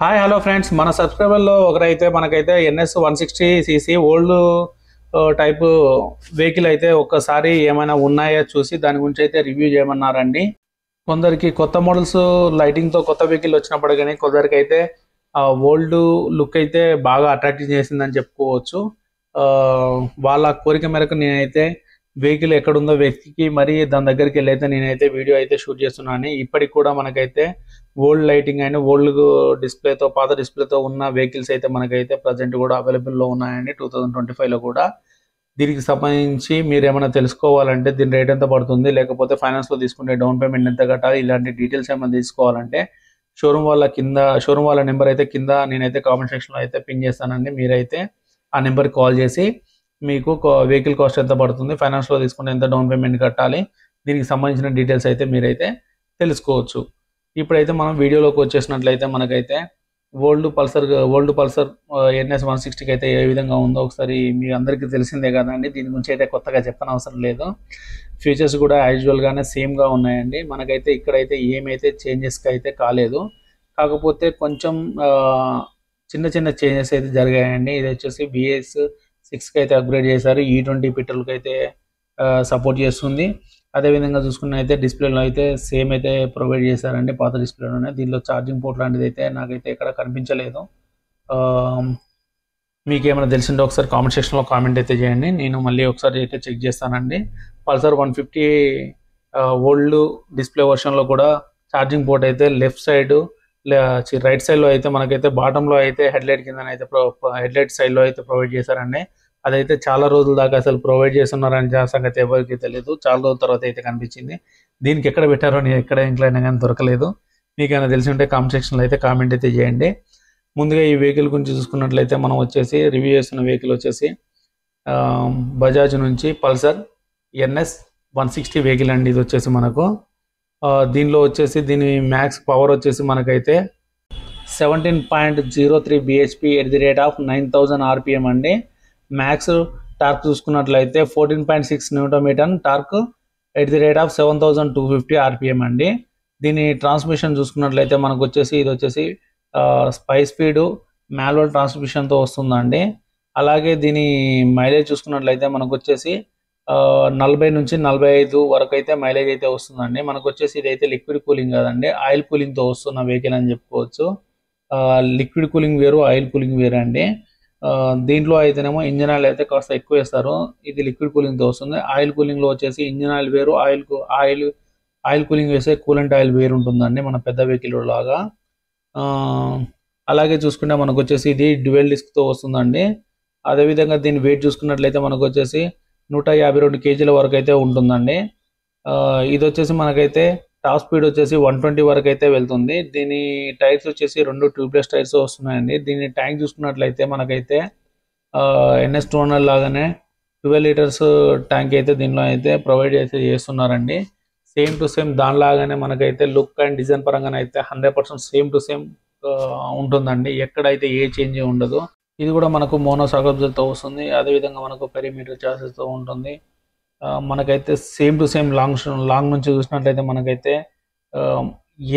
Hi hello friends, మన సబ్స్క్రైబర్లో ఒకరైతే మనకైతే NS 160cc old type vehicle అయితే ఒక్కసారి ఏమైనా ఉన్నాయో చూసి దాని గురించి అయితే రివ్యూ చేయమన్నారండి. కొందరికి కొత్త మోడల్స్ లైటింగ్తో కొత్త వెహికల్ వచ్చినప్పుడు కానీ కొందరికి అయితే ఓల్డ్ లుక్ అయితే బాగా అట్రాక్టివ్ చేసిందని చెప్పుకోవచ్చు. వాళ్ళ కోరిక మేరకు నేనైతే వెహికల్ ఎక్కడుందో వ్యక్తికి మరి దాని దగ్గరికి వెళ్ళి అయితే నేనైతే వీడియో అయితే షూట్ చేస్తున్నాను. ఇప్పటికి కూడా మనకైతే ఓల్డ్ లైటింగ్ అండ్ ఓల్డ్ డిస్ప్లేతో పాత డిస్ప్లేతో ఉన్న వెహికల్స్ అయితే మనకైతే ప్రజెంట్ కూడా అవైలబుల్లో ఉన్నాయండి 2025లో కూడా. దీనికి సంబంధించి మీరు ఏమైనా తెలుసుకోవాలంటే దీని రేట్ ఎంత పడుతుంది, లేకపోతే ఫైనాన్స్లో తీసుకుంటే డౌన్ పేమెంట్ ఎంత కట్టాలి, ఇలాంటి డీటెయిల్స్ ఏమైనా తీసుకోవాలంటే షోరూమ్ వాళ్ళ నెంబర్ అయితే కింద నేనైతే కామెంట్ సెక్షన్లో అయితే పిన్ చేస్తానండి. మీరైతే ఆ నెంబర్కి కాల్ చేసి మీకు వెహికల్ కాస్ట్ ఎంత పడుతుంది, ఫైనాన్స్లో తీసుకుంటే ఎంత డౌన్ పేమెంట్ కట్టాలి, దీనికి సంబంధించిన డీటెయిల్స్ అయితే మీరైతే తెలుసుకోవచ్చు. ఇప్పుడైతే మనం వీడియోలోకి వచ్చేసినట్లయితే మనకైతే ఓల్డ్ పల్సర్ ఎన్ఎస్ 160కి అయితే ఏ విధంగా ఉందో ఒకసారి మీ అందరికీ తెలిసిందే కదండి. దీని గురించి అయితే కొత్తగా చెప్పనవసరం లేదు. ఫీచర్స్ కూడా యాజువల్గానే సేమ్గా ఉన్నాయండి. మనకైతే ఇక్కడైతే ఏమైతే చేంజెస్కి అయితే కాలేదు, కాకపోతే కొంచెం చిన్న చిన్న చేంజెస్ అయితే జరిగాయండి. ఇది వచ్చేసి BS6కి అయితే అప్గ్రేడ్ చేశారు. E20 పెట్రోల్కి అయితే సపోర్ట్ చేస్తుంది. అదేవిధంగా చూసుకున్న అయితే డిస్ప్లేలో అయితే సేమ్ అయితే ప్రొవైడ్ చేశారండి పాత డిస్ప్లేలోనే. దీనిలో ఛార్జింగ్ పోర్ట్ లాంటిది అయితే నాకైతే ఎక్కడ కనిపించలేదు. మీకు ఏమైనా తెలిసిందో ఒకసారి కామెంట్ సెక్షన్లో కామెంట్ అయితే చేయండి, నేను మళ్ళీ ఒకసారి అయితే చెక్ చేస్తానండి. పల్సర్ 150 ఓల్డ్ డిస్ప్లే వర్షన్లో కూడా ఛార్జింగ్ పోర్ట్ అయితే లెఫ్ట్ సైడ్ రైట్ సైడ్లో అయితే మనకైతే బాటంలో అయితే హెడ్లైట్ కింద అయితే హెడ్లైట్ సైడ్లో అయితే ప్రొవైడ్ చేశారండి. అదైతే చాలా రోజుల దాకా అసలు ప్రొవైడ్ చేస్తున్నారని సంగతి ఎవరికి తెలియదు. చాలా రోజుల తర్వాత అయితే కనిపించింది. దీనికి ఎక్కడ పెట్టారో నేను ఎక్కడ ఇంక్లైన్ కానీ దొరకలేదు. మీకైనా తెలిసి ఉంటే కామెంట్ సెక్షన్లో అయితే కామెంట్ అయితే చేయండి. ముందుగా ఈ వెహికల్ గురించి చూసుకున్నట్లయితే మనం వచ్చేసి రివ్యూ చేస్తున్న వెహికల్ వచ్చేసి బజాజ్ నుంచి పల్సర్ ఎన్ఎస్ 160 వెహికల్ అండి. ఇది వచ్చేసి మనకు దీనిలో వచ్చేసి దీని మ్యాక్స్ పవర్ వచ్చేసి మనకైతే 17.03 bhp @9000 rpm అండి. మ్యాక్స్ టార్క్ చూసుకున్నట్లయితే 14.6 Nm టార్క్ @7250 rpm అండి. దీని ట్రాన్స్మిషన్ చూసుకున్నట్లయితే మనకు వచ్చేసి ఇది వచ్చేసి 5-స్పీడ్ మాన్యువల్ ట్రాన్స్మిషన్తో వస్తుందండి. అలాగే దీని మైలేజ్ చూసుకున్నట్లయితే మనకు వచ్చేసి 40 నుంచి 45 వరకు అయితే మైలేజ్ అయితే వస్తుందండి. మనకు వచ్చేసి ఇదైతే లిక్విడ్ కూలింగ్ కాదండి, ఆయిల్ కూలింగ్తో వస్తున్న వెహికల్ అని చెప్పుకోవచ్చు. లిక్విడ్ కూలింగ్ వేరు, ఆయిల్ కూలింగ్ వేరు అండి. దీంట్లో అయితేనేమో ఇంజిన్ ఆయిల్ అయితే కాస్త ఎక్కువ వేస్తారు. ఇది లిక్విడ్ కూలింగ్తో వస్తుంది. ఆయిల్ కూలింగ్లో వచ్చేసి ఇంజిన్ ఆయిల్ వేరు, ఆయిల్ కూలింగ్ వేసే కూలెంట్ ఆయిల్ వేరు ఉంటుందండి మన పెద్ద వెహికల్ లాగా. అలాగే చూసుకుంటే మనకు వచ్చేసి ఇది డ్యూయల్ డిస్క్తో వస్తుందండి. అదేవిధంగా దీని వెయిట్ చూసుకున్నట్లయితే మనకు వచ్చేసి 152 kg వరకు అయితే ఉంటుందండి. ఇది వచ్చేసి మనకైతే టాప్ స్పీడ్ వచ్చేసి 120 వరకు అయితే వెళ్తుంది. దీని టైర్స్ వచ్చేసి 2 ట్యూబ్లెస్ టైర్స్ వస్తున్నాయండి. దీని ట్యాంక్ చూసుకున్నట్లయితే మనకైతే NS 200 లాగానే 12 లీటర్స్ ట్యాంక్ అయితే దీనిలో అయితే ప్రొవైడ్ అయితే చేస్తున్నారండి. సేమ్ టు సేమ్ దానిలాగానే మనకైతే లుక్ అండ్ డిజైన్ పరంగా అయితే 100% సేమ్ టు సేమ్ ఉంటుందండి. ఎక్కడైతే ఏ చేంజ్ ఉండదు. ఇది కూడా మనకు మోనో సాగబ్జర్తో వస్తుంది. అదేవిధంగా మనకు పెరిమీటర్ చార్జెస్తో ఉంటుంది. మనకైతే సేమ్ టు సేమ్ లాంగ్ నుంచి చూసినట్లయితే మనకైతే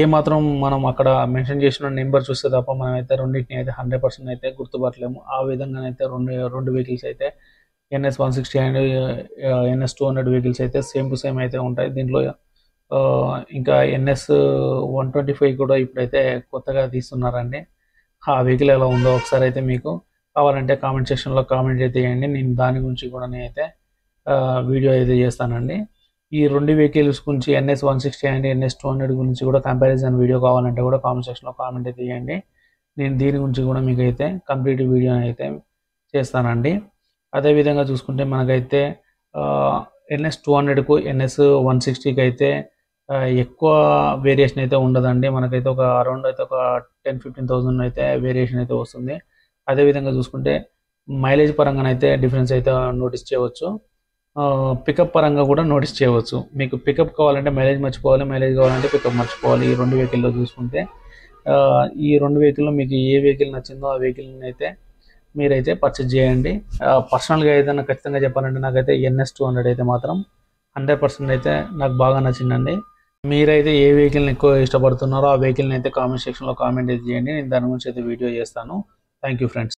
ఏమాత్రం మనం అక్కడ మెన్షన్ చేసిన నెంబర్ చూస్తే తప్ప మనమైతే రెండింటిని అయితే 100% అయితే గుర్తుపట్టలేము. ఆ విధంగానైతే రెండు వెహికల్స్ అయితే NS 160 అండ్ NS 200 వెహికల్స్ అయితే సేమ్ టు సేమ్ అయితే ఉంటాయి. దీంట్లో ఇంకా NS 125 కూడా ఇప్పుడైతే కొత్తగా తీస్తున్నారండి. ఆ వెహికల్ ఎలా ఉందో ఒకసారి అయితే మీకు కావాలంటే కామెంట్ సెక్షన్లో కామెంట్ అయితే చేయండి. నేను దాని గురించి కూడా నేనైతే వీడియో అయితే చేస్తానండి. ఈ రెండు వెహికల్స్ గురించి NS 160 అండ్ NS 200 గురించి కూడా కంపారిజన్ వీడియో కావాలంటే కూడా కామెంట్ సెక్షన్లో కామెంట్ అయితే చేయండి. నేను దీని గురించి కూడా మీకు అయితే కంప్లీట్ వీడియో అయితే చేస్తానండి. అదేవిధంగా చూసుకుంటే మనకైతే NS 200కు NS 160కి అయితే ఎక్కువ వేరియేషన్ అయితే ఉండదండి. మనకైతే ఒక అరౌండ్ అయితే ఒక 10-15,000 అయితే వేరియేషన్ అయితే వస్తుంది. అదేవిధంగా చూసుకుంటే మైలేజ్ పరంగానైతే డిఫరెన్స్ అయితే నోటీస్ చేయవచ్చు. పికప్ పరంగా కూడా నోటీస్ చేయవచ్చు. మీకు పికప్ కావాలంటే మైలేజ్ మర్చిపోవాలి, మైలేజ్ కావాలంటే పికప్ మర్చిపోవాలి. ఈ రెండు వెహికల్లో చూసుకుంటే ఈ రెండు వెహికల్లో మీకు ఏ వెహికల్ నచ్చిందో ఆ వెహికల్ని అయితే మీరైతే పర్చేజ్ చేయండి. పర్సనల్గా ఏదైనా ఖచ్చితంగా చెప్పాలంటే నాకైతే NS 200 అయితే మాత్రం 100% అయితే నాకు బాగా నచ్చిందండి. మీరైతే ఏ వెహికల్ని ఎక్కువ ఇష్టపడుతున్నారో ఆ వెహికల్ని అయితే కామెంట్ సెక్షన్లో కామెంట్ అయితే చేయండి. నేను దాని గురించి అయితే వీడియో చేస్తాను. Thank you friends.